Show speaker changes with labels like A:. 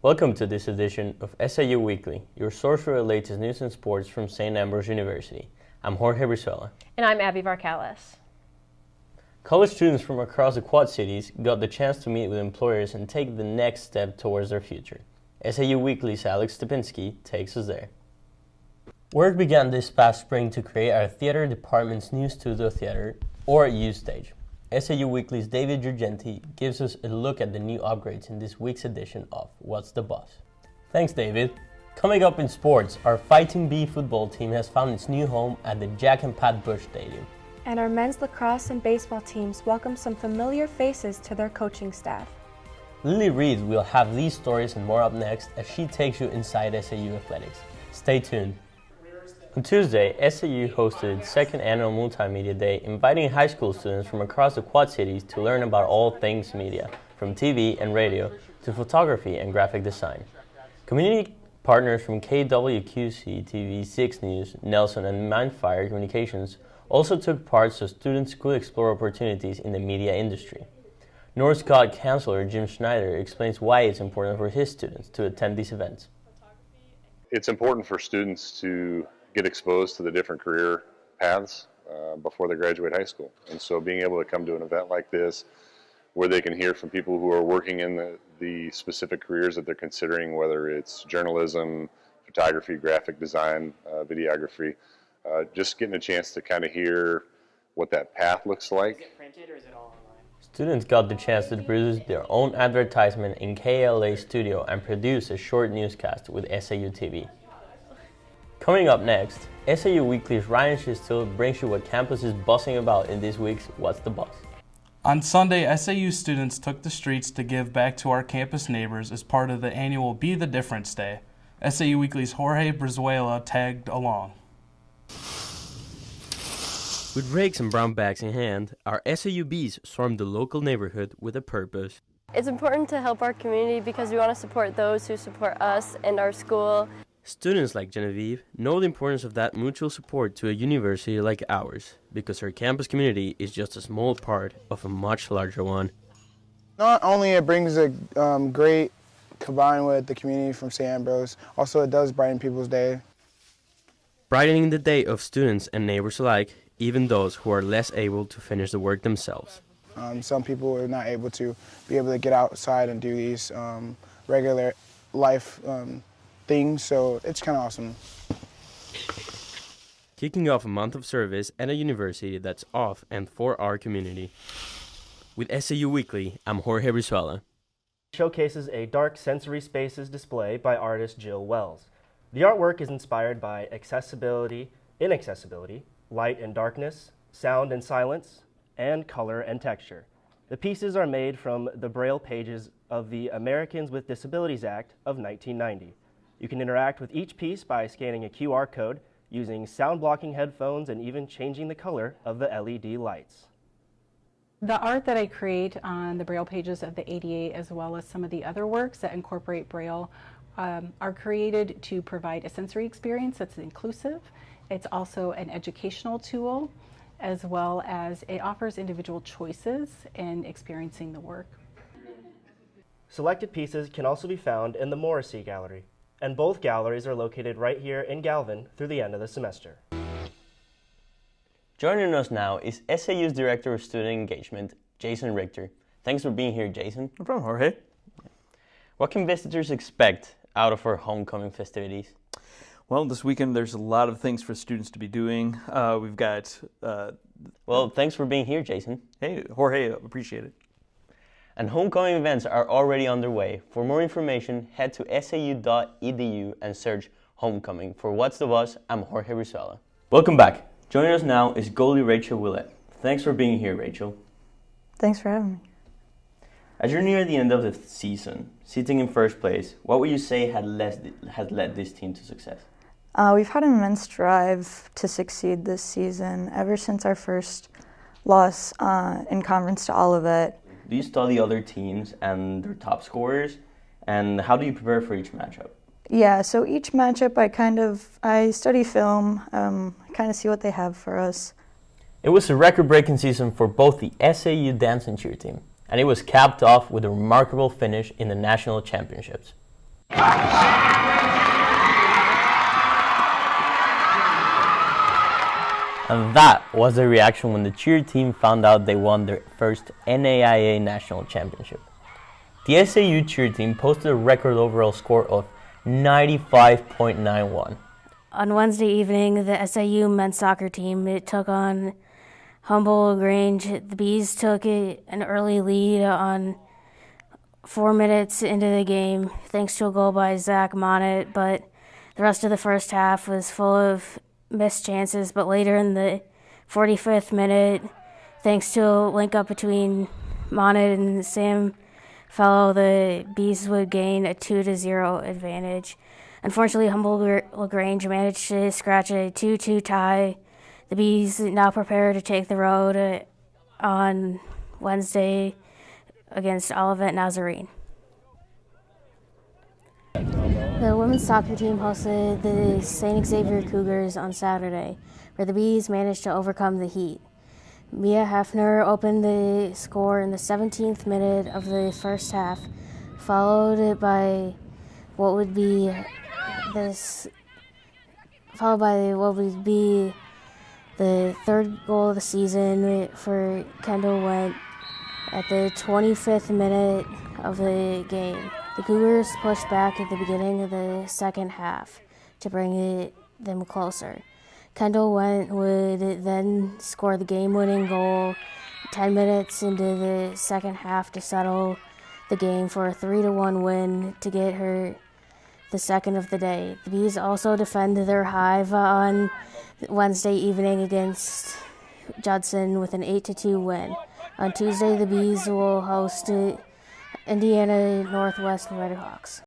A: Welcome to this edition of SAU Weekly, your source for the latest news and sports from St. Ambrose University. I'm Jorge Brizuela.
B: And I'm Abby Varcalis.
A: College students from across the Quad Cities got the chance to meet with employers and take the next step towards their future. SAU Weekly's Alex Stepinski takes us there. Work began this past spring to create our theater department's new studio theater, or U-Stage. SAU Weekly's David Giorgenti gives us a look at the new upgrades in this week's edition of What's the Buzz? Thanks, David. Coming up in sports, our Fighting Bee football team has found its new home at the Jack and Pat Bush Stadium.
C: And our men's lacrosse and baseball teams welcome some familiar faces to their coaching staff.
A: Lily Reed will have these stories and more up next as she takes you inside SAU athletics. Stay tuned. On Tuesday, SAU hosted its second annual Multimedia Day, inviting high school students from across the Quad Cities to learn about all things media, from TV and radio to photography and graphic design. Community partners from KWQC TV, 6 News, Nelson, and Mindfire Communications also took part so students could explore opportunities in the media industry. North Scott counselor Jim Schneider explains why it's important for his students to attend these events.
D: It's important for students to get exposed to the different career paths before they graduate high school. And so being able to come to an event like this where they can hear from people who are working in the specific careers that they're considering, whether it's journalism, photography, graphic design, videography, just getting a chance to kind of hear what that path looks like.
B: Is it printed or is it all online?
A: Students got the chance to produce their own advertisement in KLA studio and produce a short newscast with SAU TV. Coming up next, SAU Weekly's Ryan Schistill brings you what campus is buzzing about in this week's What's the Buzz?
E: On Sunday, SAU students took the streets to give back to our campus neighbors as part of the annual Be the Difference Day. SAU Weekly's Jorge Brizuela tagged along.
A: With rakes and brown bags in hand, our SAU bees swarmed the local neighborhood with a purpose.
F: It's important to help our community because we want to support those who support us and our school.
A: Students like Genevieve know the importance of that mutual support to a university like ours, because our campus community is just a small part of a much larger one.
G: Not only it brings a great combined with the community from St. Ambrose, also it does brighten people's day.
A: Brightening the day of students and neighbors alike, even those who are less able to finish the work themselves.
G: Some people are not able to get outside and do these regular life things, so it's kind of awesome.
A: Kicking off a month of service at a university that's of and for our community. With SAU Weekly, I'm Jorge Brizuela.
H: Showcases a dark sensory spaces display by artist Jill Wells. The artwork is inspired by accessibility, inaccessibility, light and darkness, sound and silence, and color and texture. The pieces are made from the Braille pages of the Americans with Disabilities Act of 1990. You can interact with each piece by scanning a QR code, using sound blocking headphones, and even changing the color of the LED lights.
I: The art that I create on the Braille pages of the ADA, as well as some of the other works that incorporate Braille, are created to provide a sensory experience that's inclusive. It's also an educational tool, as well as it offers individual choices in experiencing the work.
H: Selected pieces can also be found in the Morrissey Gallery, and both galleries are located right here in Galvin through the end of the semester.
A: Joining us now is SAU's Director of Student Engagement, Jason Richter. Thanks for being here, Jason.
J: No problem, Jorge.
A: What can visitors expect out of our homecoming festivities?
J: Well, this weekend there's a lot of things for students to be doing. We've got...
A: Well, thanks for being here, Jason.
J: Hey, Jorge, appreciate it.
A: And homecoming events are already underway. For more information, head to sau.edu and search Homecoming. For What's the Buzz, I'm Jorge Brizuela. Welcome back. Joining us now is goalie Rachel Willett. Thanks for being here, Rachel.
K: Thanks for having me.
A: As you're near the end of the season, sitting in first place, what would you say had led this team to success?
K: We've had an immense drive to succeed this season, ever since our first loss in conference to Olivet.
A: Do you study other teams and their top scorers, and how do you prepare for each matchup?
K: Yeah, so each matchup I study film, kind of see what they have for us.
A: It was a record-breaking season for both the SAU dance and cheer team, and it was capped off with a remarkable finish in the national championships. And that was the reaction when the cheer team found out they won their first NAIA National Championship. The SAU cheer team posted a record overall score of 95.91.
L: On Wednesday evening, the SAU men's soccer team took on Humboldt-Grange. The Bees took an early lead on 4 minutes into the game, thanks to a goal by Zach Monnet, but the rest of the first half was full of missed chances. But later in the 45th minute, thanks to a link-up between Monnet and Sam Fellow, the Bees would gain a 2-0 advantage. Unfortunately, Humboldt-Grange managed to scratch a 2-2 tie. The Bees now prepare to take the road on Wednesday against Olivet Nazarene. The women's soccer team hosted the St. Xavier Cougars on Saturday, where the Bees managed to overcome the heat. Mia Hefner opened the score in the 17th minute of the first half, followed by what would be the third goal of the season for Kendall Went at the 25th minute of the game. The Cougars pushed back at the beginning of the second half to bring them closer. Kendall Went would then score the game-winning goal 10 minutes into the second half to settle the game for a 3-1 win to get her the second of the day. The Bees also defended their hive on Wednesday evening against Judson with an 8-2 win. On Tuesday, the Bees will host Indiana Northwest Redhawks.